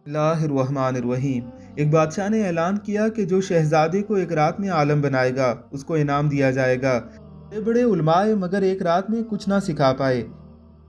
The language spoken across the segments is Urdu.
اللہ الرحمن الرحیم۔ ایک بادشاہ نے اعلان کیا کہ جو شہزادے کو ایک رات میں عالم بنائے گا اس کو انعام دیا جائے گا۔ بڑے بڑے علماء مگر ایک رات میں کچھ نہ سکھا پائے۔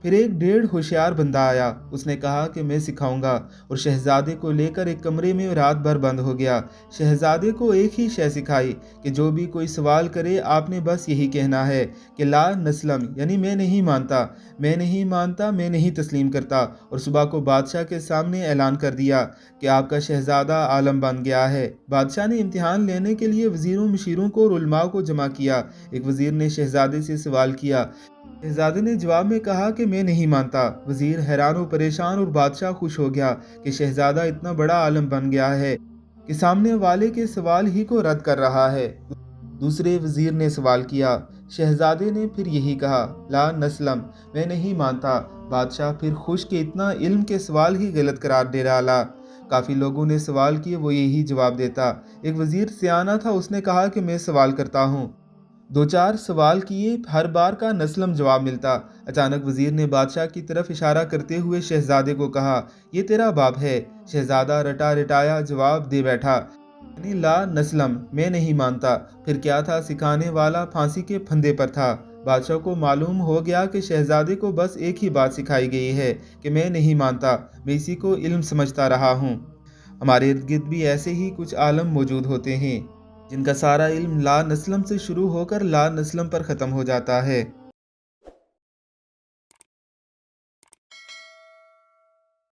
پھر ایک ڈیڑھ ہوشیار بندہ آیا، اس نے کہا کہ میں سکھاؤں گا، اور شہزادے کو لے کر ایک کمرے میں رات بھر بند ہو گیا۔ شہزادے کو ایک ہی شے سکھائی کہ جو بھی کوئی سوال کرے آپ نے بس یہی کہنا ہے کہ لا نسلم، یعنی میں نہیں مانتا، میں نہیں مانتا، میں نہیں تسلیم کرتا، اور صبح کو بادشاہ کے سامنے اعلان کر دیا کہ آپ کا شہزادہ عالم بن گیا ہے۔ بادشاہ نے امتحان لینے کے لیے وزیروں مشیروں کو اور علماء کو جمع کیا۔ ایک وزیر نے شہزادے سے سوال کیا، شہزادے نے جواب میں کہا کہ میں نہیں مانتا۔ وزیر حیران و پریشان اور بادشاہ خوش ہو گیا کہ شہزادہ اتنا بڑا عالم بن گیا ہے کہ سامنے والے کے سوال ہی کو رد کر رہا ہے۔ دوسرے وزیر نے سوال کیا، شہزادے نے پھر یہی کہا، لا نسلم، میں نہیں مانتا۔ بادشاہ پھر خوش کہ اتنا علم کے سوال ہی غلط قرار دے ڈالا۔ کافی لوگوں نے سوال کیے، وہ یہی جواب دیتا۔ ایک وزیر سیانہ تھا، اس نے کہا کہ میں سوال کرتا ہوں۔ دو چار سوال کیے، ہر بار کا نسلم جواب ملتا۔ اچانک وزیر نے بادشاہ کی طرف اشارہ کرتے ہوئے شہزادے کو کہا، یہ تیرا باپ ہے۔ شہزادہ رٹا رٹایا جواب دے بیٹھا، یعنی لا نسلم، میں نہیں مانتا۔ پھر کیا تھا، سکھانے والا پھانسی کے پھندے پر تھا۔ بادشاہ کو معلوم ہو گیا کہ شہزادے کو بس ایک ہی بات سکھائی گئی ہے کہ میں نہیں مانتا، میں اسی کو علم سمجھتا رہا ہوں۔ ہمارے ارد گرد بھی ایسے ہی کچھ عالم موجود ہوتے ہیں جن کا سارا علم لا نسلم سے شروع ہو کر لا نسلم پر ختم ہو جاتا ہے۔